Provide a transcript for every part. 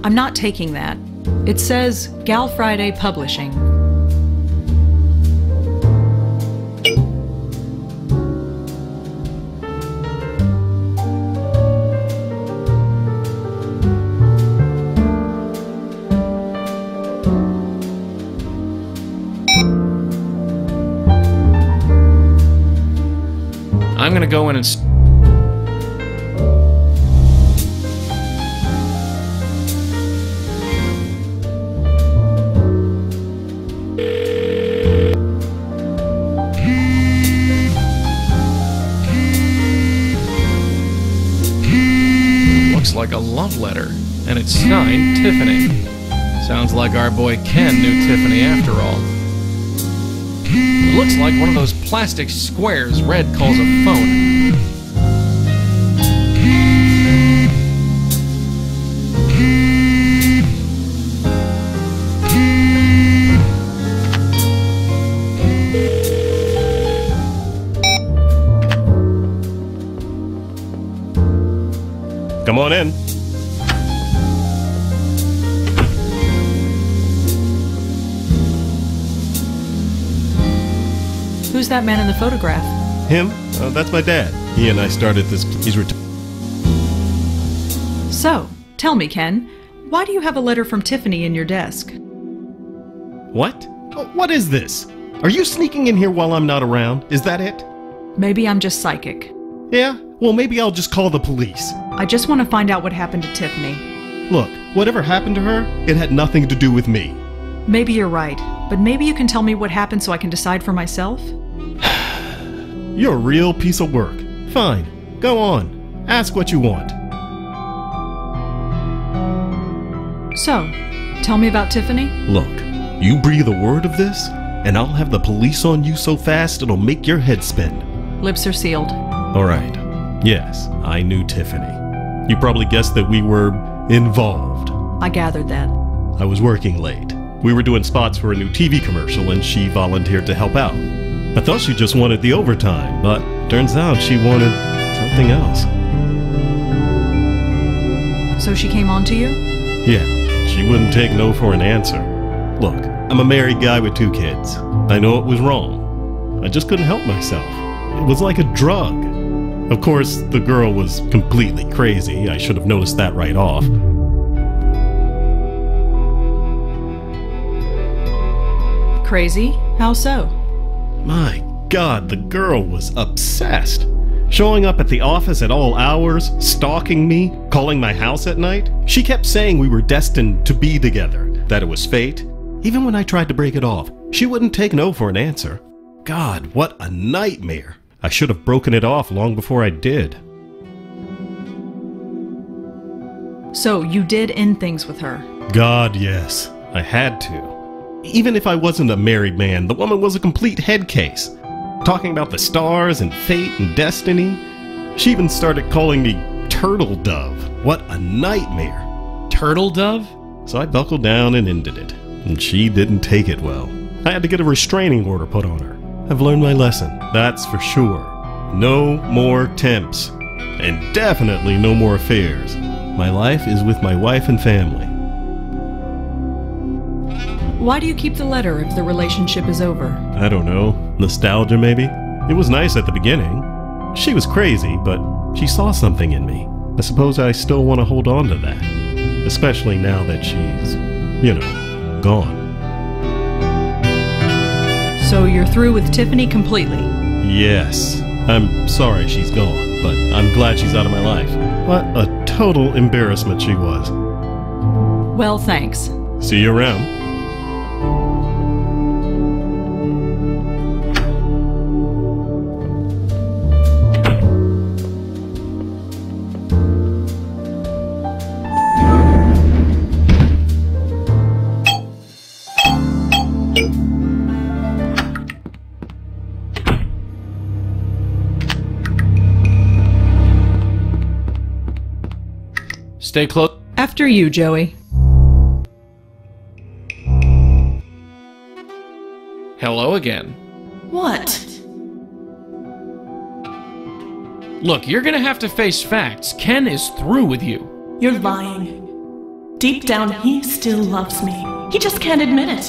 I'm not taking that. It says Gal Friday Publishing. I'm gonna go in and... Looks like a love letter, and it's signed Tiffany. Sounds like our boy Ken knew Tiffany after all. It looks like one of those plastic squares Red calls a phone. Come on in. Who's that man in the photograph? Him? That's my dad. He and I started this. He's retired. So, tell me, Ken, why do you have a letter from Tiffany in your desk? What? What is this? Are you sneaking in here while I'm not around? Is that it? Maybe I'm just psychic. Yeah? Well, maybe I'll just call the police. I just want to find out what happened to Tiffany. Look, whatever happened to her, it had nothing to do with me. Maybe you're right, but maybe you can tell me what happened so I can decide for myself? You're a real piece of work. Fine. Go on. Ask what you want. So, tell me about Tiffany? Look, you breathe a word of this, and I'll have the police on you so fast it'll make your head spin. Lips are sealed. All right. Yes, I knew Tiffany. You probably guessed that we were involved. I gathered that. I was working late. We were doing spots for a new TV commercial and she volunteered to help out. I thought she just wanted the overtime, but turns out she wanted something else. So she came on to you? Yeah, she wouldn't take no for an answer. Look, I'm a married guy with 2 kids. I know it was wrong. I just couldn't help myself. It was like a drug. Of course, the girl was completely crazy. I should have noticed that right off. Crazy? How so? My God, the girl was obsessed. Showing up at the office at all hours, stalking me, calling my house at night. She kept saying we were destined to be together, that it was fate. Even when I tried to break it off, she wouldn't take no for an answer. God, what a nightmare. I should have broken it off long before I did. So you did end things with her? God, yes. I had to. Even if I wasn't a married man, the woman was a complete head case. Talking about the stars and fate and destiny. She even started calling me Turtle Dove. What a nightmare. Turtle Dove? So I buckled down and ended it. And she didn't take it well. I had to get a restraining order put on her. I've learned my lesson, that's for sure. No more temps. And definitely no more affairs. My life is with my wife and family. Why do you keep the letter if the relationship is over? I don't know. Nostalgia, maybe? It was nice at the beginning. She was crazy, but she saw something in me. I suppose I still want to hold on to that. Especially now that she's, gone. So you're through with Tiffany completely? Yes. I'm sorry she's gone, but I'm glad she's out of my life. What a total embarrassment she was. Well, thanks. See you around. Stay close. After you, Joey. Hello again. What? Look, you're gonna have to face facts. Ken is through with you. You're lying. deep down he still loves me. He just can't admit it.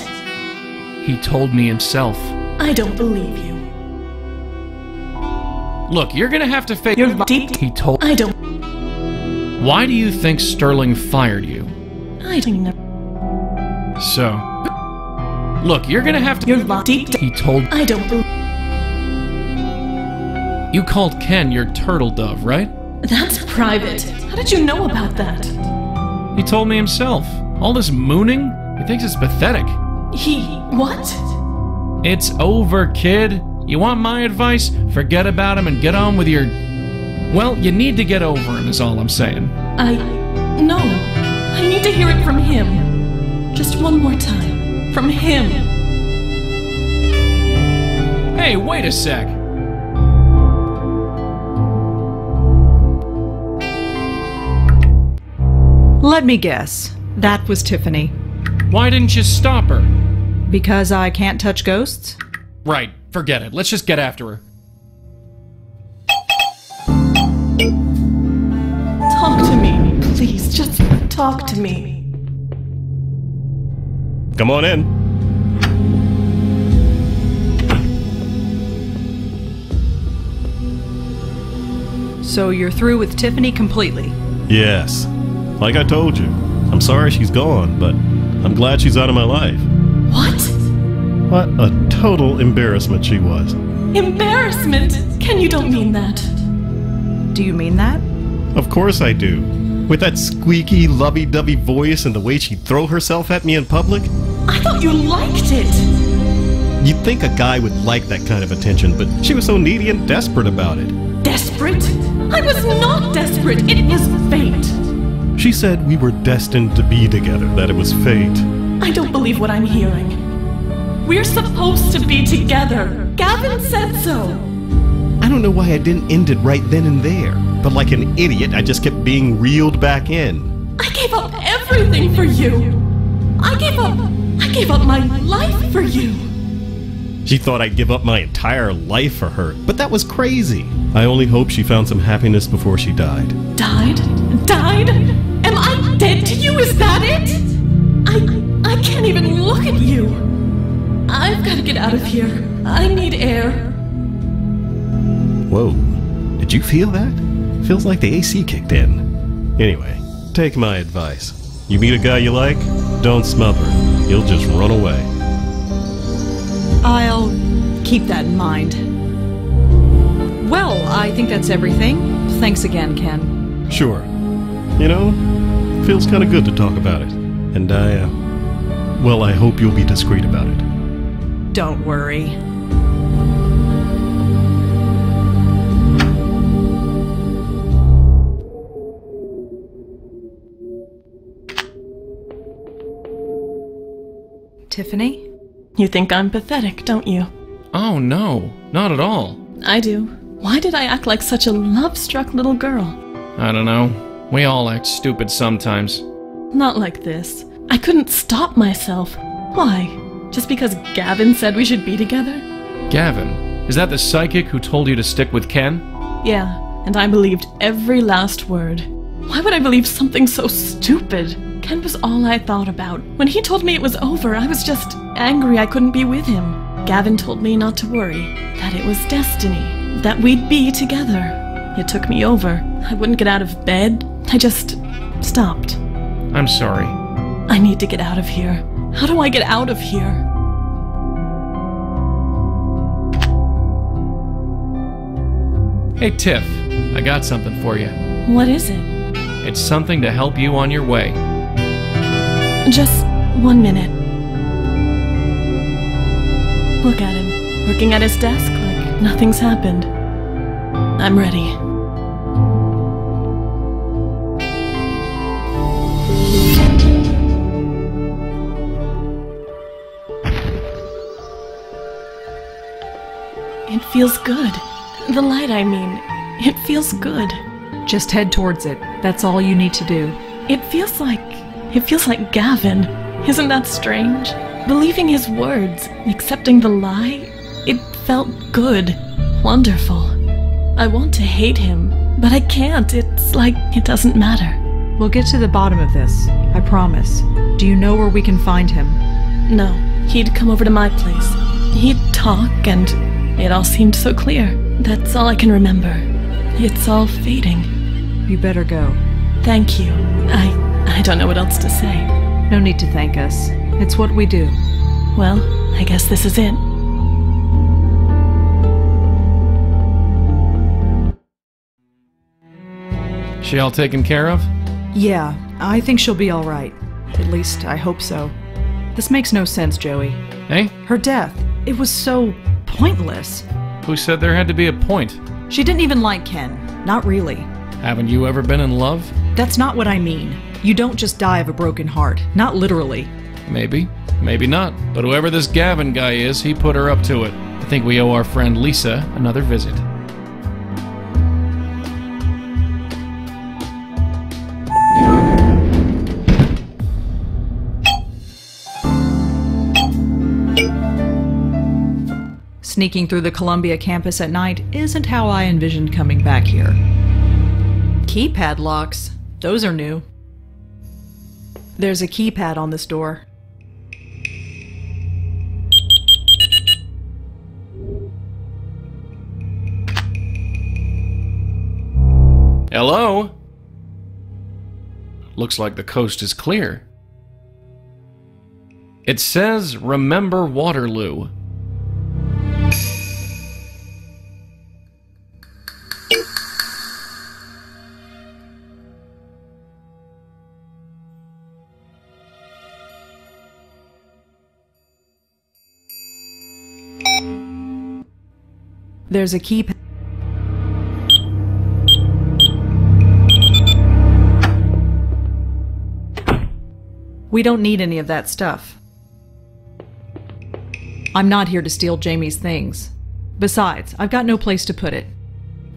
He told me himself. I don't believe you. Look, you're gonna have to face. You're deep. He told. I don't. Why do you think Sterling fired you? I don't know. So. Look, you're gonna have to. You're deep. He told. I don't believe. You called Ken your turtle dove, right? That's private. How did you know about that? He told me himself. All this mooning? He thinks it's pathetic. What? It's over, kid. You want my advice? Forget about him and get on with your... Well, you need to get over him is all I'm saying. No. I need to hear it from him. Just one more time. From him. Hey, wait a sec. Let me guess. That was Tiffany. Why didn't you stop her? Because I can't touch ghosts? Right, forget it. Let's just get after her. Talk to me, please. Just talk to me. Come on in. So you're through with Tiffany completely? Yes. Like I told you, I'm sorry she's gone, but I'm glad she's out of my life. What? What a total embarrassment she was. Embarrassment? Ken, you don't mean that. Do you mean that? Of course I do. With that squeaky, lovey-dovey voice and the way she'd throw herself at me in public. I thought you liked it. You'd think a guy would like that kind of attention, but she was so needy and desperate about it. Desperate? I was not desperate. It was fate. She said we were destined to be together, that it was fate. I don't believe what I'm hearing. We're supposed to be together. Gavin said so. I don't know why I didn't end it right then and there, but like an idiot, I just kept being reeled back in. I gave up everything for you. I gave up my life for you. She thought I'd give up my entire life for her, but that was crazy. I only hope she found some happiness before she died. Died? Died? Am I dead to you? Is that it? I can't even look at you. I've got to get out of here. I need air. Whoa. Did you feel that? Feels like the AC kicked in. Anyway, take my advice. You meet a guy you like, don't smother him. He'll just run away. I'll keep that in mind. Well, I think that's everything. Thanks again, Ken. Sure. You know, feels kind of good to talk about it. And I hope you'll be discreet about it. Don't worry. Tiffany? You think I'm pathetic, don't you? Oh no, not at all. I do. Why did I act like such a love-struck little girl? I don't know. We all act stupid sometimes. Not like this. I couldn't stop myself. Why? Just because Gavin said we should be together? Gavin? Is that the psychic who told you to stick with Ken? Yeah, and I believed every last word. Why would I believe something so stupid? Ken was all I thought about. When he told me it was over, I was just angry I couldn't be with him. Gavin told me not to worry, that it was destiny, that we'd be together. It took me over. I wouldn't get out of bed. I just stopped. I'm sorry. I need to get out of here. How do I get out of here? Hey Tiff, I got something for you. What is it? It's something to help you on your way. Just 1 minute. Look at him, working at his desk like nothing's happened. I'm ready. It feels good. The light, I mean. It feels good. Just head towards it. That's all you need to do. It feels like Gavin. Isn't that strange? Believing his words, accepting the lie, it felt good. Wonderful. I want to hate him, but I can't. It's like it doesn't matter. We'll get to the bottom of this, I promise. Do you know where we can find him? No, he'd come over to my place. He'd talk, and it all seemed so clear. That's all I can remember. It's all fading. You better go. Thank you. I don't know what else to say. No need to thank us. It's what we do. Well, I guess this is it. She all taken care of? Yeah, I think she'll be all right. At least, I hope so. This makes no sense, Joey. Hey? Her death. It was so pointless. Who said there had to be a point? She didn't even like Ken. Not really. Haven't you ever been in love? That's not what I mean. You don't just die of a broken heart. Not literally. Maybe. Maybe not. But whoever this Gavin guy is, he put her up to it. I think we owe our friend Lisa another visit. Sneaking through the Columbia campus at night isn't how I envisioned coming back here. Keypad locks. Those are new. There's a keypad on this door. Hello? Looks like the coast is clear. It says, "Remember Waterloo." There's a keypad. We don't need any of that stuff. I'm not here to steal Jamie's things. Besides, I've got no place to put it.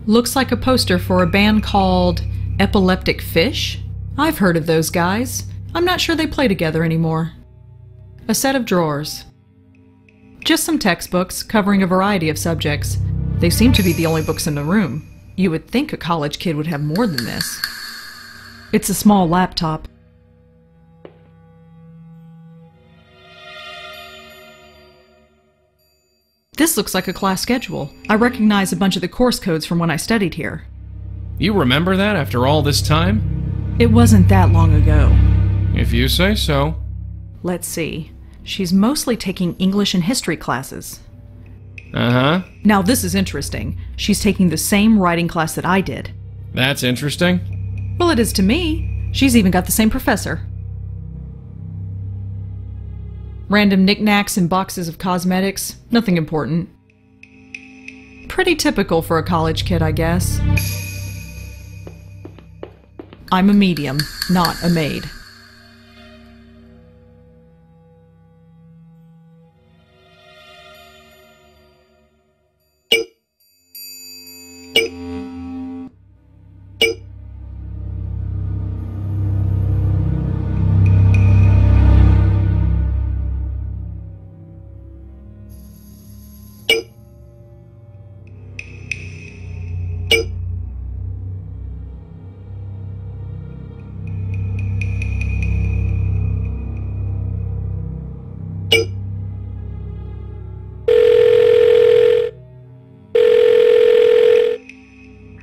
Looks like a poster for a band called Epileptic Fish? I've heard of those guys. I'm not sure they play together anymore. A set of drawers. Just some textbooks covering a variety of subjects. They seem to be the only books in the room. You would think a college kid would have more than this. It's a small laptop. This looks like a class schedule. I recognize a bunch of the course codes from when I studied here. You remember that after all this time? It wasn't that long ago. If you say so. Let's see. She's mostly taking English and history classes. Uh-huh. Now this is interesting. She's taking the same writing class that I did. That's interesting. Well, it is to me. She's even got the same professor. Random knickknacks and boxes of cosmetics. Nothing important. Pretty typical for a college kid, I guess. I'm a medium, not a maid.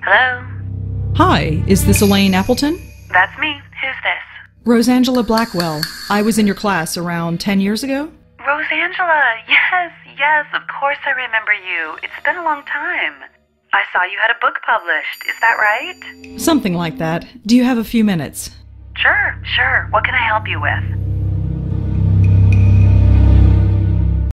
Hello? Hi, is this Elaine Appleton? That's me. Who's this? Rosangela Blackwell. I was in your class around 10 years ago. Rosangela! Yes, of course I remember you. It's been a long time. I saw you had a book published. Is that right? Something like that. Do you have a few minutes? Sure. What can I help you with?